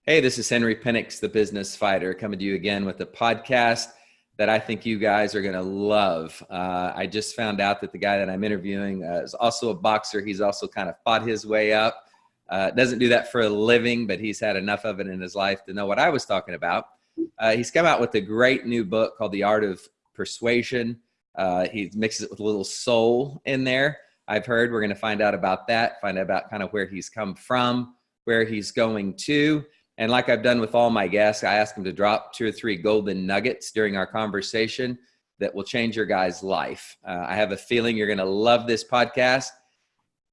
Hey, this is Henry Penix, the business fighter, coming to you again with a podcast that I think you guys are going to love. I just found out that the guy that I'm interviewing is also a boxer. He's also kind of fought his way up. Doesn't do that for a living, but he's had enough of it in his life to know what I was talking about. He's come out with a great new book called The Art of Persuasion. He mixes it with a little soul in there. I've heard we're going to find out about that, find out about kind of where he's come from, where he's going to. And like I've done with all my guests, I ask them to drop 2 or 3 golden nuggets during our conversation that will change your guy's life. I have a feeling you're going to love this podcast.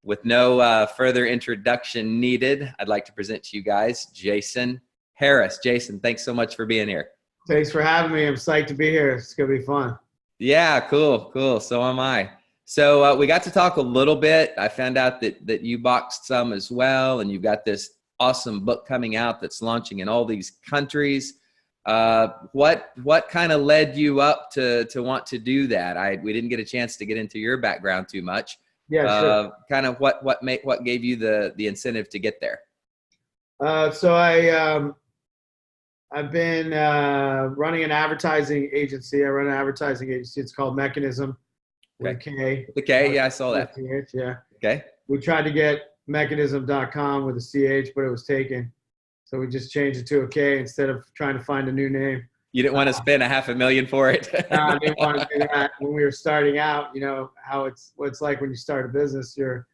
With no further introduction needed, I'd like to present to you guys Jason Harris. Jason, thanks so much for being here. Thanks for having me. I'm psyched to be here. It's going to be fun. Yeah, cool. So am I. So we got to talk a little bit. I found out that you boxed some as well, and you've got this awesome book coming out that's launching in all these countries. What kind of led you up to want to do that? We didn't get a chance to get into your background too much. Yeah, sure. Kind of what gave you the incentive to get there? So I've been running an advertising agency. I run an advertising agency. It's called Mekanism. With Okay. K. The K, yeah, I saw that. CH, yeah. Okay. We tried to get Mekanism.com with a CH, but it was taken. So we just changed it to a K instead of trying to find a new name. You didn't want to spend $500,000 for it? I didn't want to do that. When we were starting out, you know, what it's like when you start a business, you're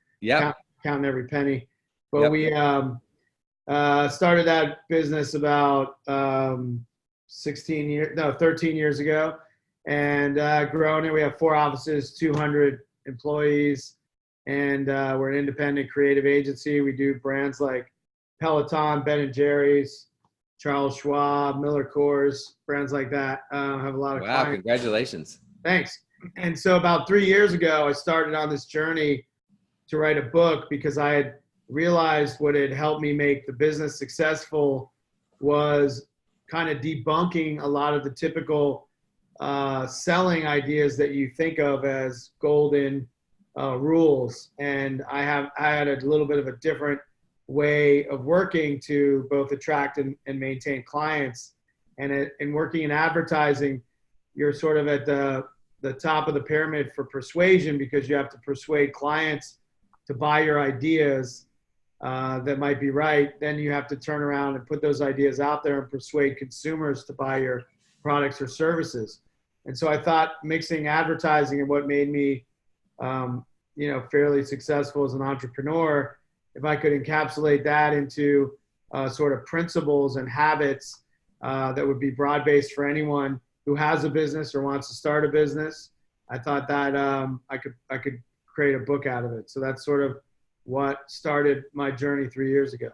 counting every penny. But we started that business about 13 years ago, and grown it. We have 4 offices, 200 employees, and we're an independent creative agency. We do brands like Peloton, Ben & Jerry's, Charles Schwab, Miller Coors, brands like that. Have a lot of clients. Congratulations. Thanks. And so about 3 years ago, I started on this journey to write a book because I had realized what had helped me make the business successful was kind of debunking a lot of the typical selling ideas that you think of as golden rules. And I had a little bit of a different way of working to both attract and maintain clients. And in working in advertising, you're sort of at the top of the pyramid for persuasion because you have to persuade clients to buy your ideas that might be right. Then you have to turn around and put those ideas out there and persuade consumers to buy your products or services. And so I thought mixing advertising and what made me, fairly successful as an entrepreneur, if I could encapsulate that into sort of principles and habits that would be broad-based for anyone who has a business or wants to start a business, I thought that I could create a book out of it. So that's sort of what started my journey 3 years ago.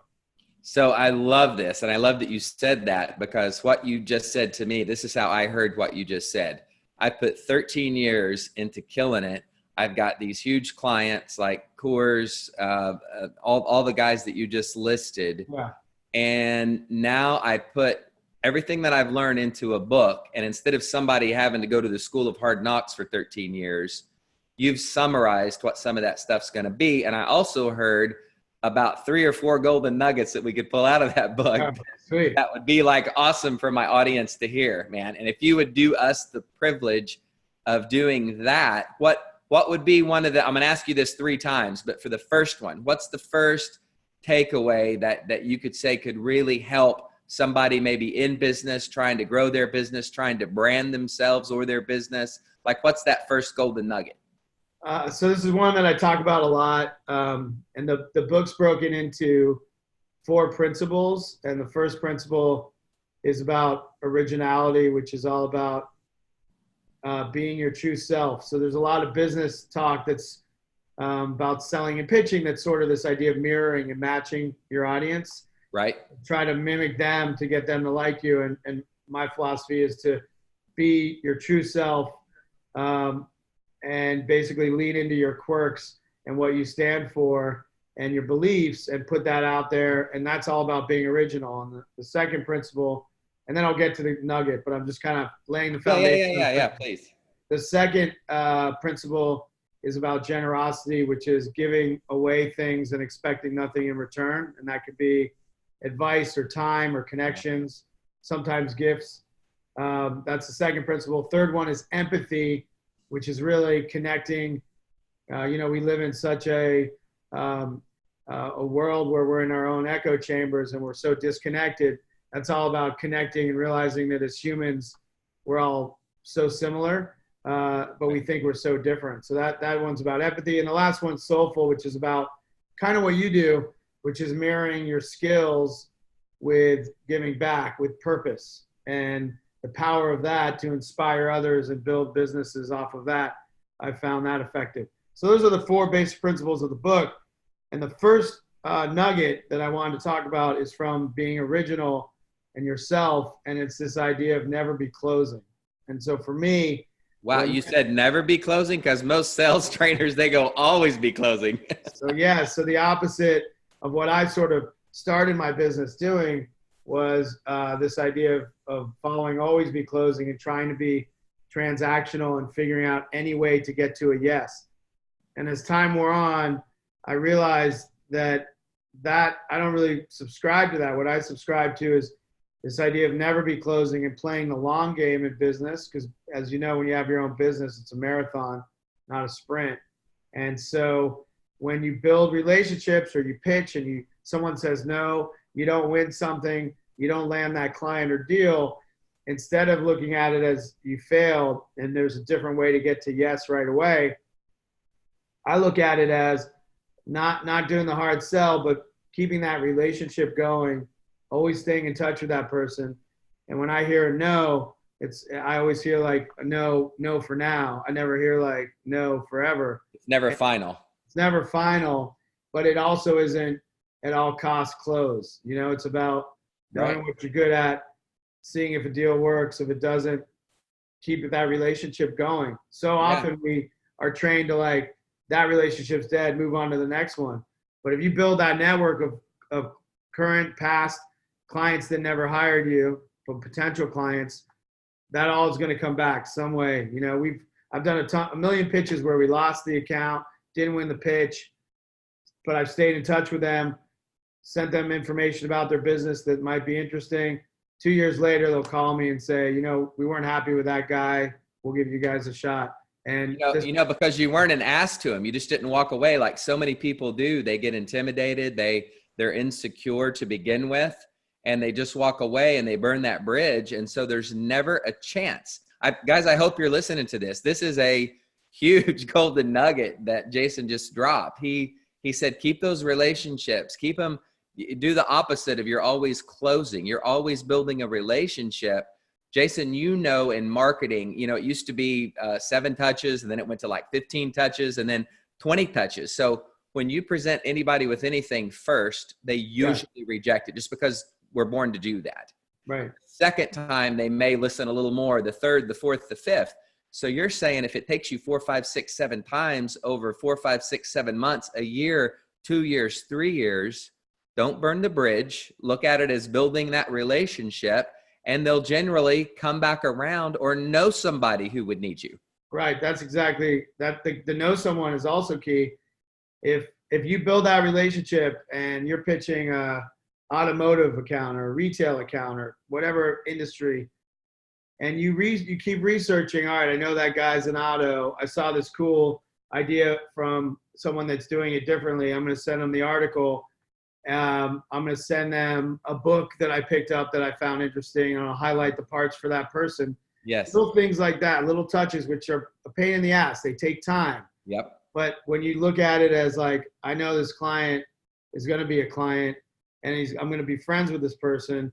So I love this, and I love that you said that, because what you just said to me, this is how I heard what you just said. I put 13 years into killing it. I've got these huge clients like Coors, all the guys that you just listed. Yeah. And now I put everything that I've learned into a book. And instead of somebody having to go to the school of hard knocks for 13 years, you've summarized what some of that stuff's going to be. And I also heard about 3 or 4 golden nuggets that we could pull out of that book. Oh, sweet. That would be like awesome for my audience to hear, man. And if you would do us the privilege of doing that, what would be one of the, I'm going to ask you this 3 times, but for the first one, what's the first takeaway that you could say could really help somebody maybe in business, trying to grow their business, trying to brand themselves or their business? Like, what's that first golden nugget? So this is one that I talk about a lot. And the book's broken into 4 principles. And the first principle is about originality, which is all about being your true self. So there's a lot of business talk that's about selling and pitching. That's sort of this idea of mirroring and matching your audience. Right. Try to mimic them to get them to like you. And my philosophy is to be your true self and basically lean into your quirks and what you stand for and your beliefs and put that out there. And that's all about being original. And the second principle, and then I'll get to the nugget, but I'm just kind of laying the foundation. Yeah, please. The second principle is about generosity, which is giving away things and expecting nothing in return. And that could be advice or time or connections, sometimes gifts. That's the second principle. Third one is empathy, which is really connecting. We live in such a world where we're in our own echo chambers and we're so disconnected. That's all about connecting and realizing that as humans, we're all so similar, but we think we're so different. So that one's about empathy. And the last one's soulful, which is about kind of what you do, which is mirroring your skills with giving back, with purpose, and the power of that to inspire others and build businesses off of that. I found that effective. So those are the 4 basic principles of the book. And the first nugget that I wanted to talk about is from being original and yourself. And it's this idea of never be closing. And so for me, wow, you said never be closing, because most sales trainers, they go always be closing. So the opposite of what I sort of started my business doing was this idea of following always be closing and trying to be transactional and figuring out any way to get to a yes. And as time wore on, I realized that I don't really subscribe to that. What I subscribe to is this idea of never be closing and playing the long game in business. Because as you know, when you have your own business, it's a marathon, not a sprint. And so when you build relationships or you pitch and someone says no, you don't win something, you don't land that client or deal, instead of looking at it as you failed and there's a different way to get to yes right away, I look at it as not doing the hard sell, but keeping that relationship going, always staying in touch with that person. And when I hear a no, I always hear like a no for now. I never hear like no forever. It's never final. It's never final, but it also isn't at all costs close. It's about knowing what you're good at, seeing if a deal works. If it doesn't, keep that relationship going. So often we are trained to like, that relationship's dead, move on to the next one. But if you build that network of current, past clients that never hired you, but potential clients, that all is going to come back some way. I've done a million pitches where we lost the account, didn't win the pitch, but I've stayed in touch with them, sent them information about their business that might be interesting. 2 years later, they'll call me and say, we weren't happy with that guy. We'll give you guys a shot. And because you weren't an ass to them, you just didn't walk away like so many people do. They get intimidated. They're insecure to begin with, and they just walk away and they burn that bridge. And so there's never a chance. Guys, I hope you're listening to this. This is a huge golden nugget that Jason just dropped. He said, keep those relationships, keep them, do the opposite of you're always closing. You're always building a relationship. Jason, in marketing, it used to be 7 touches, and then it went to like 15 touches and then 20 touches. So when you present anybody with anything first, they usually reject it just because we're born to do that. Right. Second time, they may listen a little more, the third, the fourth, the fifth. So you're saying if it takes you 4, 5, 6, 7 times over 4, 5, 6, 7 months, a year, 2 years, 3 years, don't burn the bridge. Look at it as building that relationship. And they'll generally come back around or know somebody who would need you. Right. That's exactly that. The know someone is also key. If you build that relationship and you're pitching a automotive account or a retail account or whatever industry, and you keep researching, all right, I know that guy's in auto. I saw this cool idea from someone that's doing it differently. I'm going to send them the article. I'm going to send them a book that I picked up that I found interesting, and I'll highlight the parts for that person. Yes. Little things like that, little touches, which are a pain in the ass. They take time. Yep. But when you look at it as like, I know this client is going to be a client, and I'm going to be friends with this person,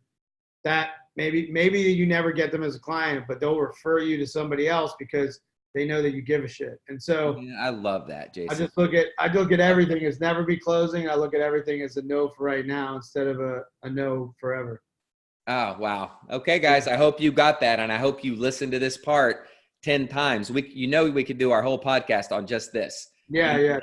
that maybe you never get them as a client, but they'll refer you to somebody else because they know that you give a shit. And so I love that, Jason. I look at everything as never be closing. I look at everything as a no for right now instead of a no forever. Oh, wow. Okay, guys, I hope you got that. And I hope you listened to this part 10 times. We could do our whole podcast on just this. Yeah.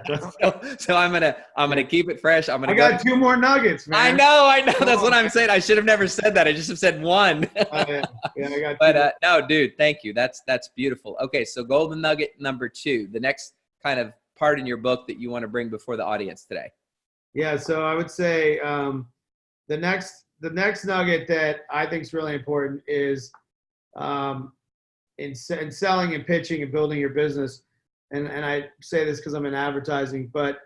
So I'm gonna keep it fresh. I got 2 more nuggets, man. I know. That's what I'm saying. I should have never said that. I just have said 1. Yeah, I got 2. But no, dude, thank you. That's beautiful. Okay, so golden nugget number 2, the next kind of part in your book that you want to bring before the audience today. Yeah, so I would say the next nugget that I think is really important is in selling and pitching and building your business. And I say this because I'm in advertising, but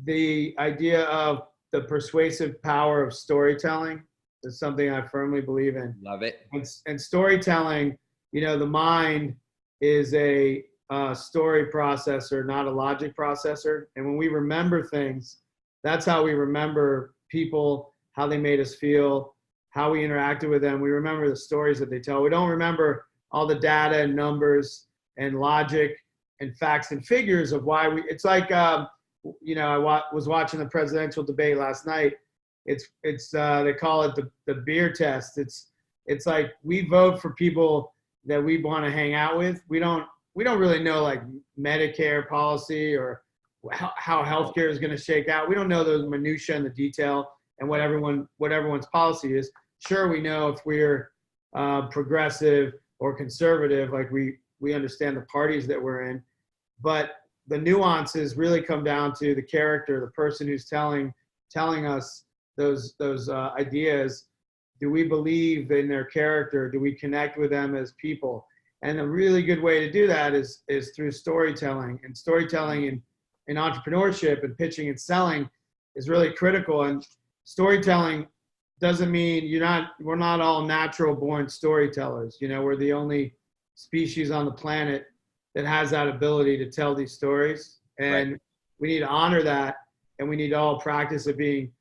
the idea of the persuasive power of storytelling is something I firmly believe in. Love it. And storytelling, the mind is a story processor, not a logic processor. And when we remember things, that's how we remember people, how they made us feel, how we interacted with them. We remember the stories that they tell. We don't remember all the data and numbers and logic and facts and figures of why we, it's like, I was watching the presidential debate last night. It's they call it the beer test. It's like we vote for people that we want to hang out with. We don't really know like Medicare policy or how healthcare is going to shake out. We don't know the minutia and the detail and what everyone's policy is. Sure, we know if we're progressive or conservative, like we understand the parties that we're in, but the nuances really come down to the character, the person who's telling us those ideas. Do we believe in their character? Do we connect with them as people? And a really good way to do that is through storytelling. And storytelling in entrepreneurship and pitching and selling is really critical. And storytelling doesn't mean we're not all natural born storytellers. We're the only species on the planet that has that ability to tell these stories. And we need to honor that, and we need to all practice at being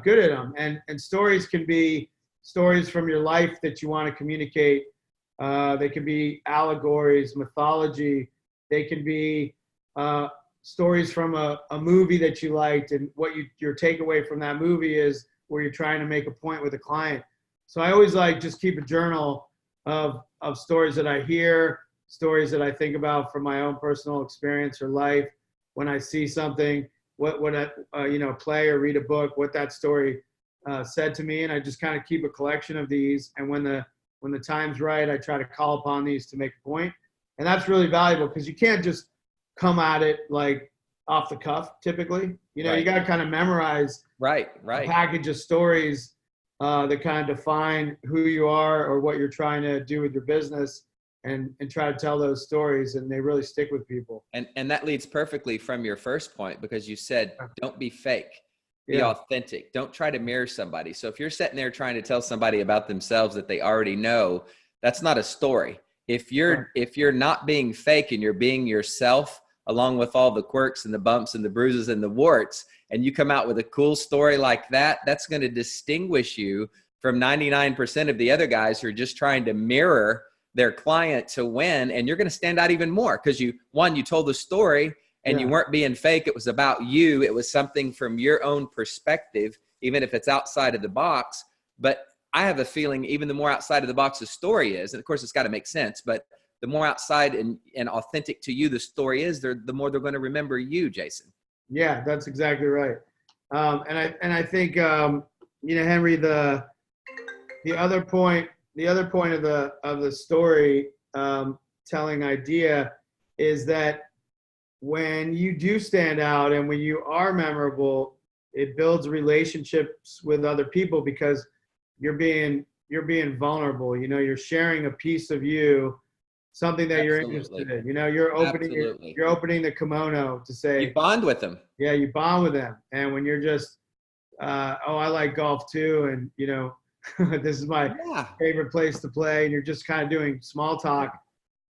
good at them. And stories can be stories from your life that you want to communicate. They can be allegories, mythology. They can be stories from a movie that you liked, and what your takeaway from that movie is where you're trying to make a point with a client. So I always just keep a journal of stories that I hear, stories that I think about from my own personal experience or life. When I see something, what I play or read a book, what that story said to me, and I just kind of keep a collection of these. And when the time's right, I try to call upon these to make a point. And that's really valuable because you can't just come at it like off the cuff. Typically, you got to kind of memorize a package of stories that kind of define who you are or what you're trying to do with your business, and try to tell those stories, and they really stick with people. And that leads perfectly from your first point, because you said, don't be fake, be authentic. Don't try to mirror somebody. So if you're sitting there trying to tell somebody about themselves that they already know, that's not a story. If you're not being fake and you're being yourself, along with all the quirks and the bumps and the bruises and the warts, and you come out with a cool story like that, that's going to distinguish you from 99% of the other guys who are just trying to mirror their client to win. And you're going to stand out even more because you told the story and you weren't being fake. It was about you. It was something from your own perspective, even if it's outside of the box. But I have a feeling even the more outside of the box the story is, and of course it's got to make sense, but the more outside and authentic to you the story is, the more they're going to remember you, Jason. Yeah, that's exactly right. And I think Henry, the other point of the story telling idea is that when you do stand out and when you are memorable, it builds relationships with other people because you're being vulnerable. You're sharing a piece of you, something that you're interested in. You're opening the kimono to say you bond with them. Yeah, you bond with them. And when you're just I like golf too, and this is my favorite place to play, and you're just kind of doing small talk.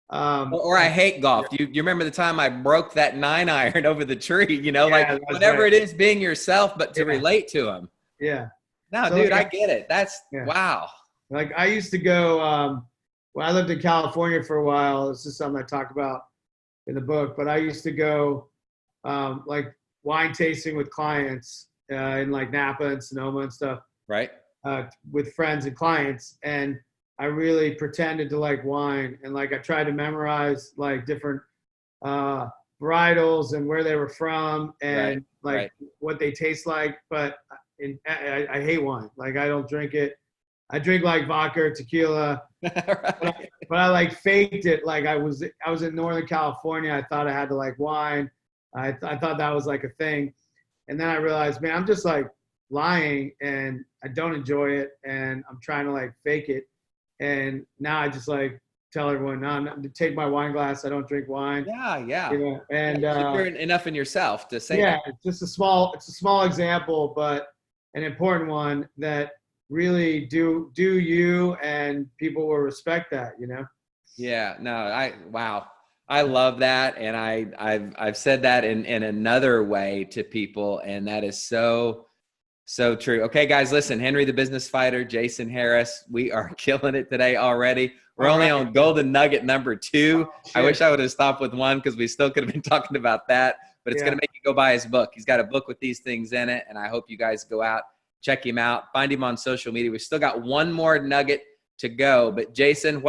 Or I hate golf. You remember the time I broke that 9-iron over the tree, whatever it is, being yourself, but to relate to them. Yeah. No, so dude, I get it. That's wow. Like I used to go, well, I lived in California for a while. This is something I talk about in the book, but I used to go like wine tasting with clients in like Napa and Sonoma and stuff. Right. With friends and clients. And I really pretended to like wine. And like I tried to memorize like different varietals and where they were from and what they taste like. But I hate wine. Like I don't drink it. I drink like vodka or tequila, but I like faked it. Like I was in Northern California. I thought I had to like wine. I thought that was like a thing. And then I realized, man, I'm just like lying and I don't enjoy it and I'm trying to like fake it. And now I just like tell everyone, no, I'm not, to take my wine glass. I don't drink wine. Yeah, yeah. You know, and Yeah, you're enough in yourself to say yeah, that. it's a small example, but an important one that really do you, and people will respect that, you know? Yeah, no, wow. I love that. And I've said that in another way to people. And that is so, so true. Okay, guys, listen, Henry, the business fighter, Jason Harris, we are killing it today already. We're All only right. on golden nugget number 2. Oh, I wish shit. I would have stopped with 1 because we still could have been talking about that, but it's Yeah. going to make you go buy his book. He's got a book with these things in it. And I hope you guys go out, check him out, find him on social media. We've still got one more nugget to go, but Jason,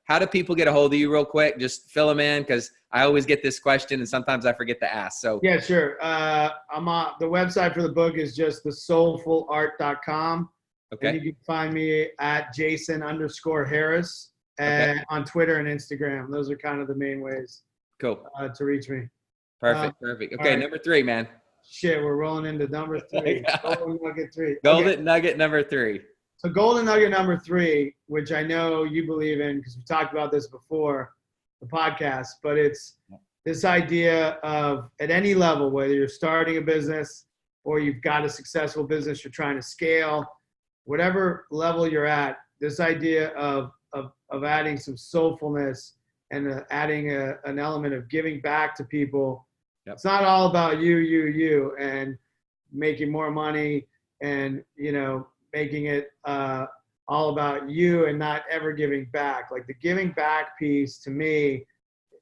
how do people get a hold of you real quick? Just fill them in, because I always get this question and sometimes I forget to ask. So Yeah, sure. I'm on the website for the book is just thesoulfulart.com. okay. And you can find me at Jason_Harris and on Twitter and Instagram. Those are kind of the main ways Cool. To reach me. Perfect. Perfect. Okay. Right. Number 3, man. Shit, we're rolling into number 3. Yeah. Golden Nugget 3. Golden Okay. nugget number 3. So Golden Nugget number 3, which I know you believe in because we talked about this before the podcast, but it's this idea of at any level, whether you're starting a business or you've got a successful business, you're trying to scale, whatever level you're at, this idea of adding some soulfulness and adding an element of giving back to people. Yep. It's not all about you and making more money and, you know, making it all about you and not ever giving back. Like the giving back piece to me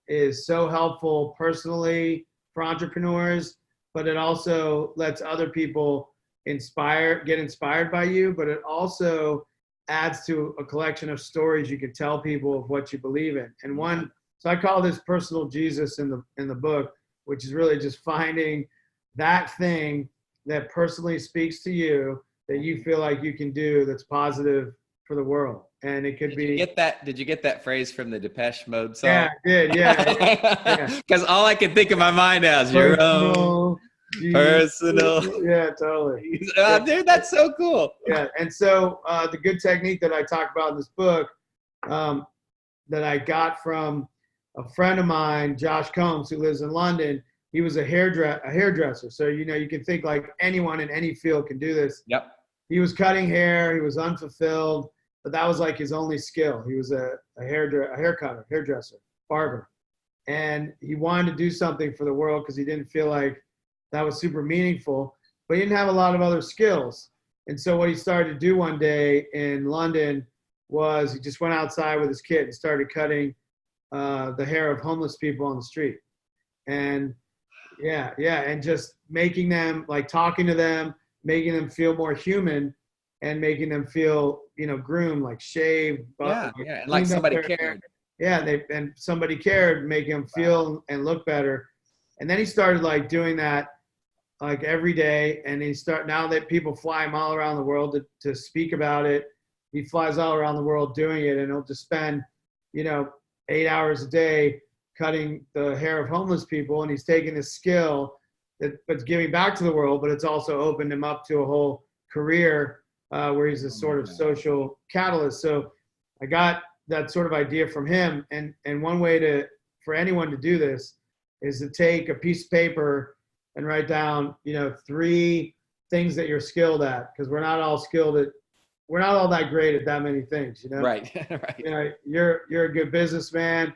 is so helpful personally for entrepreneurs, but it also lets other people get inspired by you, but it also adds to a collection of stories you can tell people of what you believe in. And so I call this personal Jesus in the book, which is really just finding that thing that personally speaks to you that you feel like you can do that's positive for the world. And it could be. Did you get that phrase from the Depeche Mode song? Yeah, I did. Yeah. Because all I can think in my mind now is your own personal. Yeah, totally. Dude, that's so cool. Yeah. And so the good technique that I talk about in this book that I got from a friend of mine, Josh Combs, who lives in London. He was a hairdresser. So, you know, you can think like anyone in any field can do this. Yep. He was cutting hair. He was unfulfilled, but that was like his only skill. He was a hairdresser, barber. And he wanted to do something for the world because he didn't feel like that was super meaningful, but he didn't have a lot of other skills. And so what he started to do one day in London was he just went outside with his kid and started cutting the hair of homeless people on the street. And and just making them, like talking to them, making them feel more human and making them feel, you know, groomed, like shaved. And like somebody cared. Yeah, and somebody cared, making them feel and look better. And then he started like doing that like every day. And now that people fly him all around the world to speak about it, he flies all around the world doing it, and he'll just spend, you know, 8 hours a day cutting the hair of homeless people. And he's taking this skill that's giving back to the world, but it's also opened him up to a whole career where he's a sort of social catalyst. So I got that sort of idea from him. And one way for anyone to do this is to take a piece of paper and write down, you know, 3 things that you're skilled at. Because we're not all that great at that many things, you know? Right. Right. You know, you're a good businessman,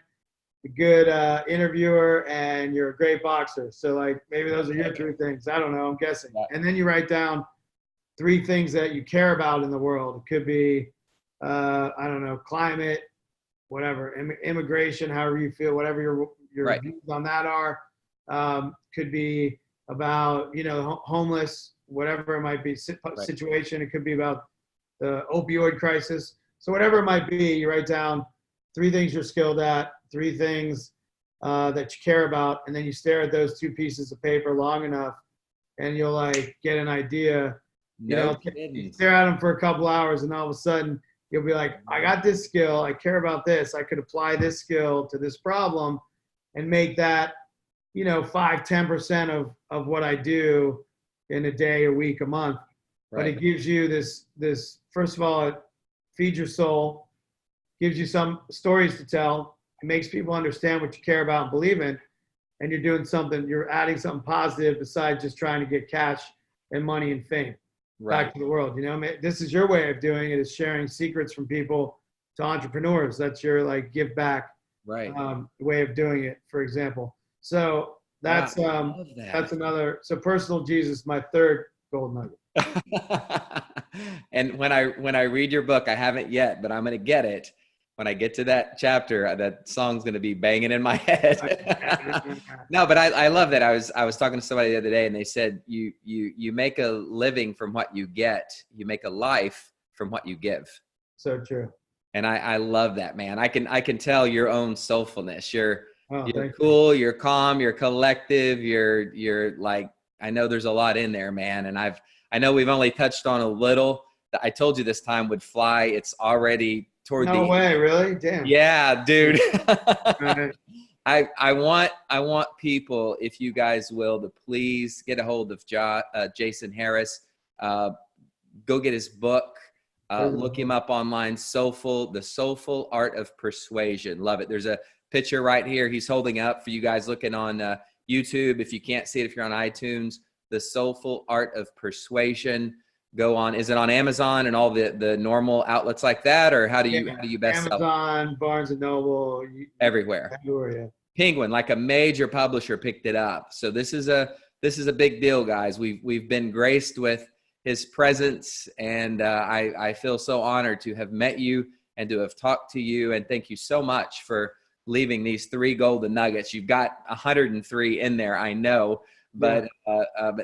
a good interviewer, and you're a great boxer. So like maybe those are your 3 things. I don't know, I'm guessing. Right. And then you write down 3 things that you care about in the world. It could be, I don't know, climate, whatever, immigration, however you feel, whatever your right. views on that are. Could be about, you know, homeless, whatever it might be, situation. It could be about the opioid crisis. So whatever it might be, you write down 3 things you're skilled at, 3 things that you care about, and then you stare at those 2 pieces of paper long enough, and you'll like get an idea. You stare at them for a couple hours, and all of a sudden you'll be like, I got this skill. I care about this. I could apply this skill to this problem and make that, you know, 5-10% of what I do in a day, a week, a month. but Right. it gives you this first of all, it feeds your soul, gives you some stories to tell. It makes people understand what you care about and believe in, and you're doing something. You're adding something positive besides just trying to get cash and money and fame Right. back to the world. You know, this is your way of doing it, is sharing secrets from people to entrepreneurs. That's your like give back Right. way of doing it, for example. So Wow. that's I love that. that's another. So personal Jesus, my third gold nugget. And when I read your book, I haven't yet, but I'm going to get it. When I get to that chapter, that song's going to be banging in my head. No, but I love that. I was talking to somebody the other day, and they said you make a living from what you get. You make a life from what you give. So true. And I love that, man. I can tell your own soulfulness. You're Thank cool, you're calm, you're collective, you're like, I know there's a lot in there, man. And I know we've only touched on a little. I told you this time would fly. It's already toward No the way, really? Damn. Yeah, dude. Right. I want people, if you guys will, to please get a hold of Jason Harris. Go get his book. Look him up online. The Soulful Art of Persuasion. Love it. There's a picture right here he's holding up for you guys looking on YouTube. If you can't see it, if you're on iTunes, The Soulful Art of Persuasion. Go on. Is it on Amazon and all the normal outlets like that, or how do you best sell it? Amazon, Barnes and Noble, Everywhere. yeah. Penguin, like a major publisher, picked it up. So this is a big deal, guys. We've been graced with his presence, and I feel so honored to have met you and to have talked to you. And thank you so much for leaving these 3 golden nuggets. You've got 103 in there, I know, but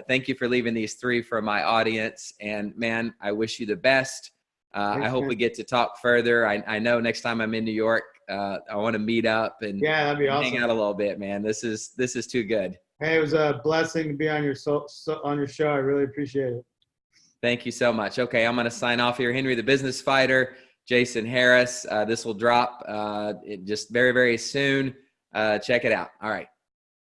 thank you for leaving these 3 for my audience. And man, I wish you the best. I hope we get to talk further. I know next time I'm in New York, I want to meet up and that'd be awesome. Hang out a little bit, man. This is too good. Hey, it was a blessing to be on your show. I really appreciate it. Thank you so much. Okay, I'm going to sign off here. Henry, the business fighter, Jason Harris. This will drop just very, very soon. Check it out. All right.